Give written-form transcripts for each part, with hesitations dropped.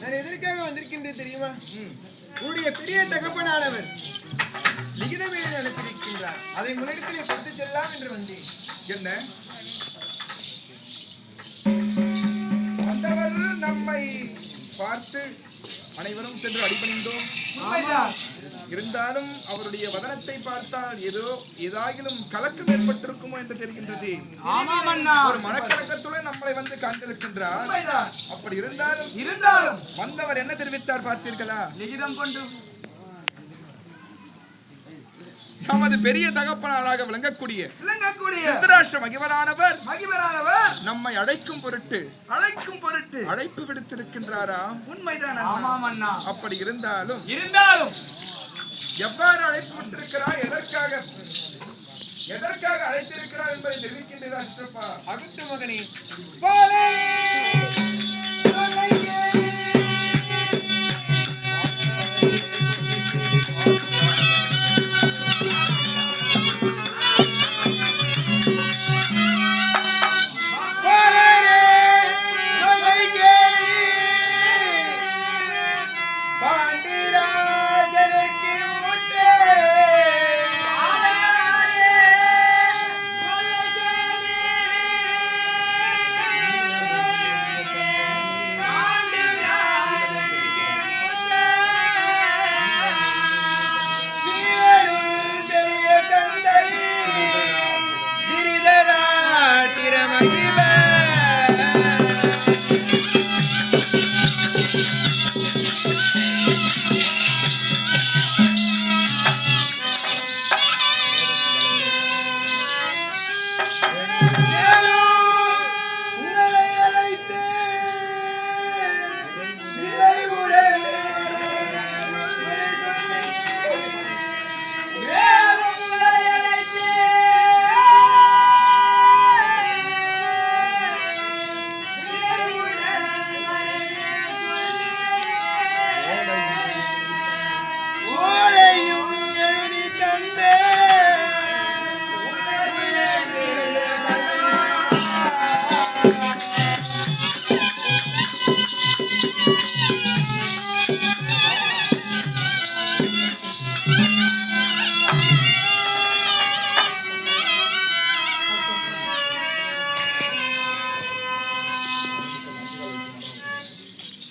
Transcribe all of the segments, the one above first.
நான் எதற்காக வந்திருக்கின்றேன் தெரியுமா? உன்னுடைய பெரிய தகப்பனானவர் லிகிதம் எழுதி அனுப்பியிருக்கின்றார். அதை முன்னிடத்திலே கொடுத்து செல்லலாம் என்று வந்தேன். என்ன வந்தவர் நம்மை பார்த்து அனைவரும் சென்று அடிபணிந்தோம். இருந்தாலும் அவருடைய வதனத்தை பார்த்தால் ஏதாகிலும் கலக்கம் ஏற்பட்டிருக்குமோ என்று தெரிகின்றது. ஒரு மனக்கலக்கத்துடன் நம்மளை வந்து காண்பிருக்கின்றார். அப்படி இருந்தாலும் வந்தவர் என்ன தெரிவித்தார் பார்த்தீர்களா? லிகிதம் கொண்டு நமது பெரிய தகப்பனாராக விளங்கக்கூடிய திருதராஷ்டிர மகிவரானவர் நம்மை அழைக்கும் பொருட்டு அழைப்பு விடுத்திருக்கின்றாரா? உண்மைதான். அப்படி இருந்தாலும் எவ்வாறு அழைப்பு விட்டிருக்கிறார், எதற்காக அழைத்திருக்கிறார் என்பதை தெரிவிக்கின்றார். அகட்டு மகனே,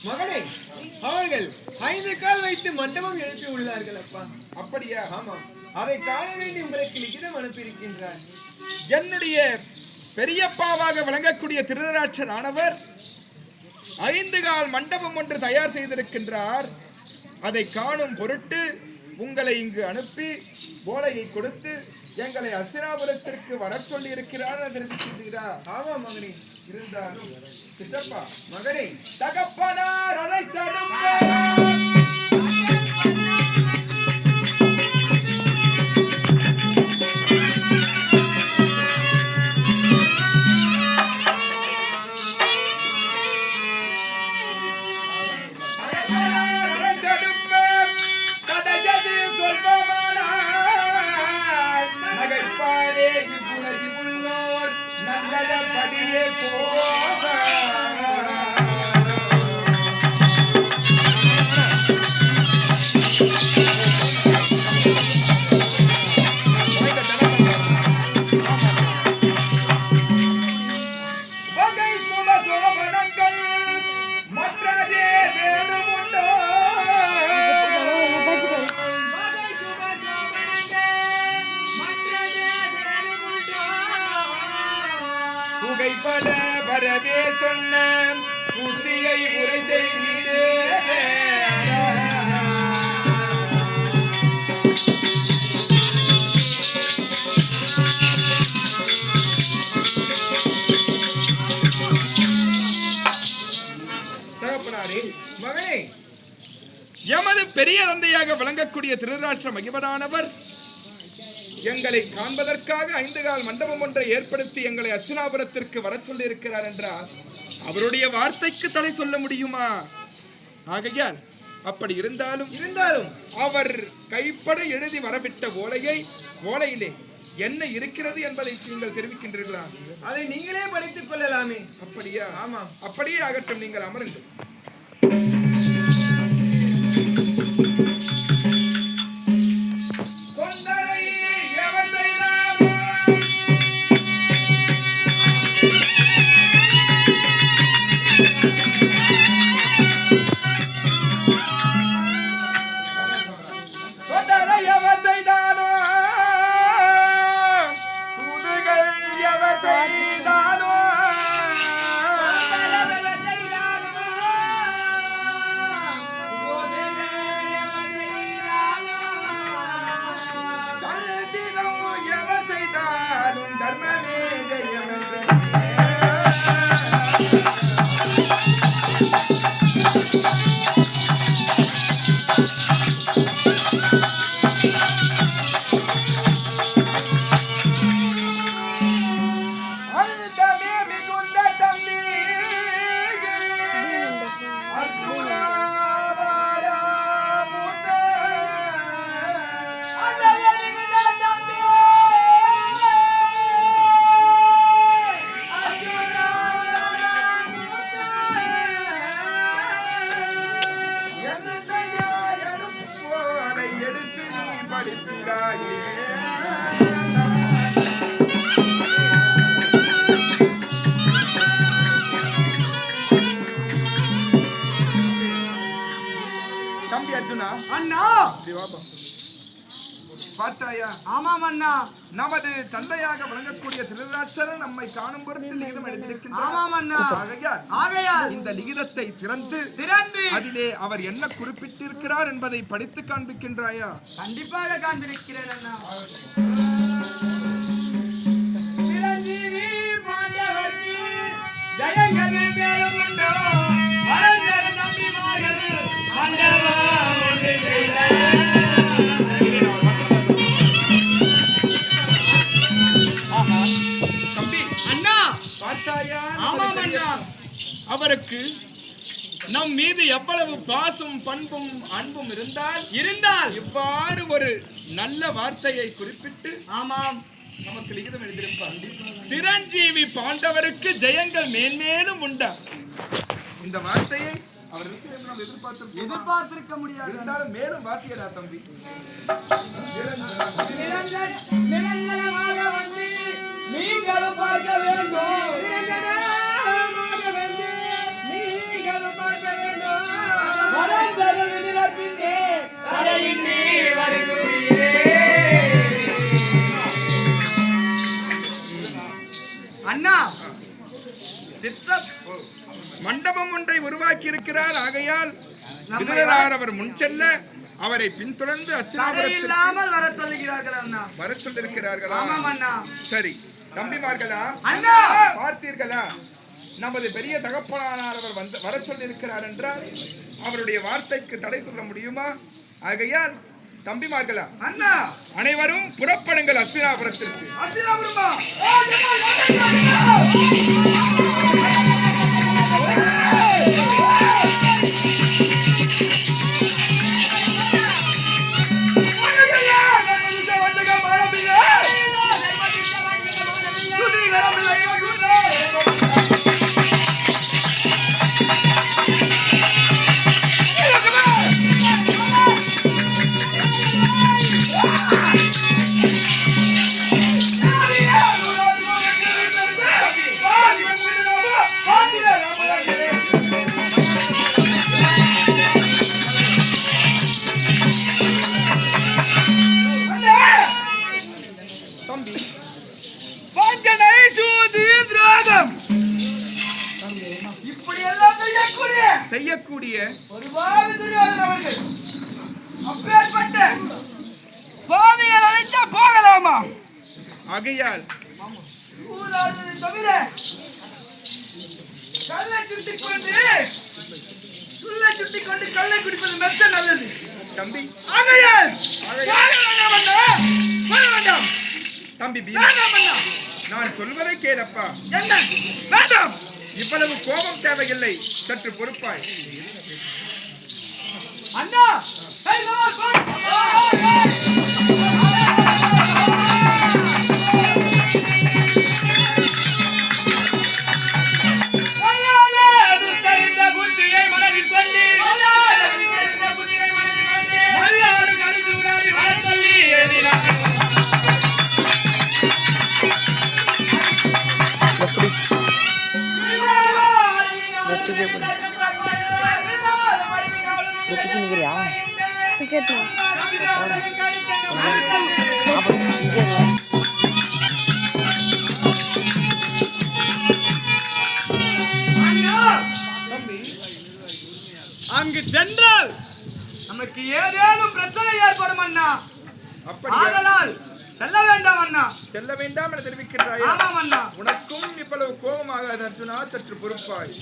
மகனே, அவர்கள் 5 கால் வைத்து மண்டபம் எழுப்பி உள்ளார்கள் அப்பா. அப்படியா? ஆமாம், அதை காண வேண்டி உங்களுக்கு லிகிதம் அனுப்பியிருக்கின்றார். என்னுடைய பெரியப்பாவாக விளங்கக்கூடிய திருதராஷ்டிரர் ஆனவர் 5 கால் மண்டபம் ஒன்று தயார் செய்திருக்கின்றார். அதை காணும் பொருட்டு உங்களை இங்கு அனுப்பி போலையை கொடுத்து எங்களை அஸ்தினாபுரத்திற்கு வர சொல்லி இருக்கிறார். ஆமா மகனே. இருந்தாலும் சித்தப்பா, மகனே, தகப்பனார் அழைத்தடும் படியே போக புகைப்பட வரவே சொன்ன சூழ்ச்சியை உரை செய்கிறே. தகப்பனாரே, மகனே, எமது பெரிய தந்தையாக விளங்கக்கூடிய திருதராஷ்டிர மகிமரானவர் எங்களை காண்பதற்காக 5 கால் மண்டபம் ஒன்றை ஏற்படுத்தி எங்களை அஸ்தினாபுரத்திற்கு வர சொல்லி இருக்கிறார் என்றால் அவருடைய வார்த்தைக்கு தடை சொல்ல முடியுமா? ஆகையால் அப்படி இருந்தாலும் அவர் கைப்பட எழுதி வரவிட்ட ஓலையிலே என்ன இருக்கிறது என்பதை நீங்கள் தெரிவிக்கின்றீர்களா? அதை நீங்களே படித்துக் கொள்ளலாமே. அப்படியா? ஆமாம். அப்படியே ஆகட்டும், நீங்கள் அமருங்கள். செய்தானோ எவர் செய்தாலும் தர்மமே ஜெயமென்றே. தம்பி அர்ஜுனா, அண்ணா பார்த்தாயா? ஆமாம் அண்ணா. நமது தந்தையாக விளங்கக்கூடிய திருதராஷ்டிரன் நம்மை காணும் பொருட்டு லிகிதம் எழுதியிருக்கின்றார். ஆமாம் அண்ணா. ஆகையால் இந்த லிகிதத்தை திறந்து அதிலே அவர் என்ன குறிப்பிட்டிருக்கிறார் என்பதை படித்து காண்பிக்கின்றாயா? கண்டிப்பாக காண்பிக்கிறேன் அண்ணா. அவருக்கு நம் மீது எவ்வளவு பாசம் பண்பும் அன்பும் இருந்தால் இவ்வாறு ஒரு நல்ல வார்த்தையை குறிப்பிட்டு ஆமாம் நமக்கு லிகிதம் எழுதியிருப்பார். சிரஞ்சீவி பாண்டவருக்கு ஜெயங்கள் மேன்மேலும் உண்டா. இந்த வார்த்தையை அவர் எதிர்பார்த்திருக்க முடியாது. இருந்தாலும் மேலும் வாசியடா தம்பி. நிரந்தரமாக வந்து நீங்களும் பார்க்க வேண்டும். அண்ணா மண்டபம் ஒன்றை உருவாக்கி இருக்கிறார். ஆகையால் விதுரரார் அவர் முன் செல்ல அவரை பின்தொடர்ந்து அஸ்தினாபுரத்தில் வர சொல்லுகிறார்கள் அண்ணா. வர சொல்லிருக்கிறார்களா? ஆமாம் அண்ணா. சரி தம்பிமார்களா, அண்ணா பார்த்தீர்களா? நமது பெரிய தகப்பனார் அவர் வர சொல்லிருக்கிறார் என்றால் அவருடைய வார்த்தைக்கு தடை சொல்ல முடியுமா? ஆகையால் தம்பிமார்களா, அண்ணா அனைவரும் புறப்படுங்கள் அஸ்தினாபுரத்திற்கு. செய்யக்கூடிய ஒரு அப்பேற்பட்ட பாவிகள் அழைத்தா போகலாமா? ஆகையால் தவிர கல்லை சுட்டிக் கொண்டு கல்லை குடிப்பது மெத்த நல்லது தம்பி. ஆகையால் வேண்டாம் தம்பி வேண்டாம் அண்ணா. நான் சொல்வதை கேளப்பா. என்ன வேண்டாம்? இவ்வளவு கோபம் தேவையில்லை, சற்று பொறுப்பாய். அண்ணா அங்கு சென்றால் நமக்கு ஏதேனும் பிரச்சனை ஏற்படும் அண்ணா. அப்படி ஆதலால் செல்ல வேண்டாம் அண்ணா. செல்ல வேண்டாம் என தெரிவிக்கின்றாயா? ஆமாம் அண்ணா. உனக்கும் இவ்வளவு கோபமாக அர்ஜுனா, சற்று பொறுப்பாய்.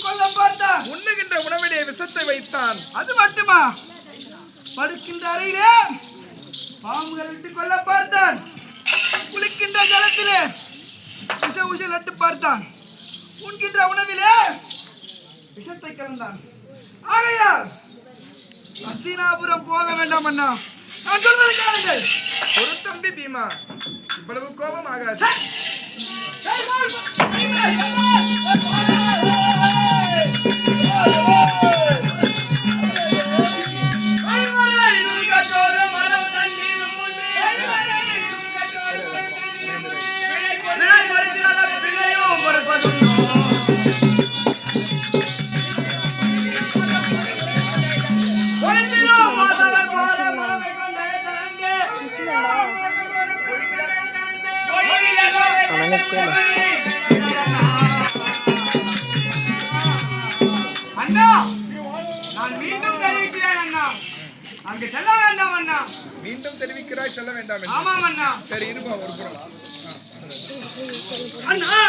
கொல்ல பார்த்தா உண்ணுகின்ற உணவிலே விஷத்தை வைத்தான். அது மட்டுமா, படுக்கின்ற அறையிலே பாம்புகள் விட்டு கொள்ள பார்த்தான். குளிக்கின்ற ஜலத்திலே விஷ நட்டு பார்த்தான். உண்கின்ற உணவிலே விஷத்தை கலந்தான். ஆகையால் ஹஸ்தினாபுரம் போக வேண்டாம் அண்ணா. நான் சொல்வதை கேளுங்கள். ஒரு தம்பி பீமா, இவ்வளவு கோபம் ஆகாது. அண்ணா, நான் மீண்டும் தெரிவிக்கிறேன் அண்ணா. அங்கு செல்ல வேண்டாம் அண்ணா. மீண்டும் தெரிவிக்கிறாய், செல்ல வேண்டாம். ஆமாம் அண்ணா. சரி, இருப்பா ஒரு புறம். அண்ணா,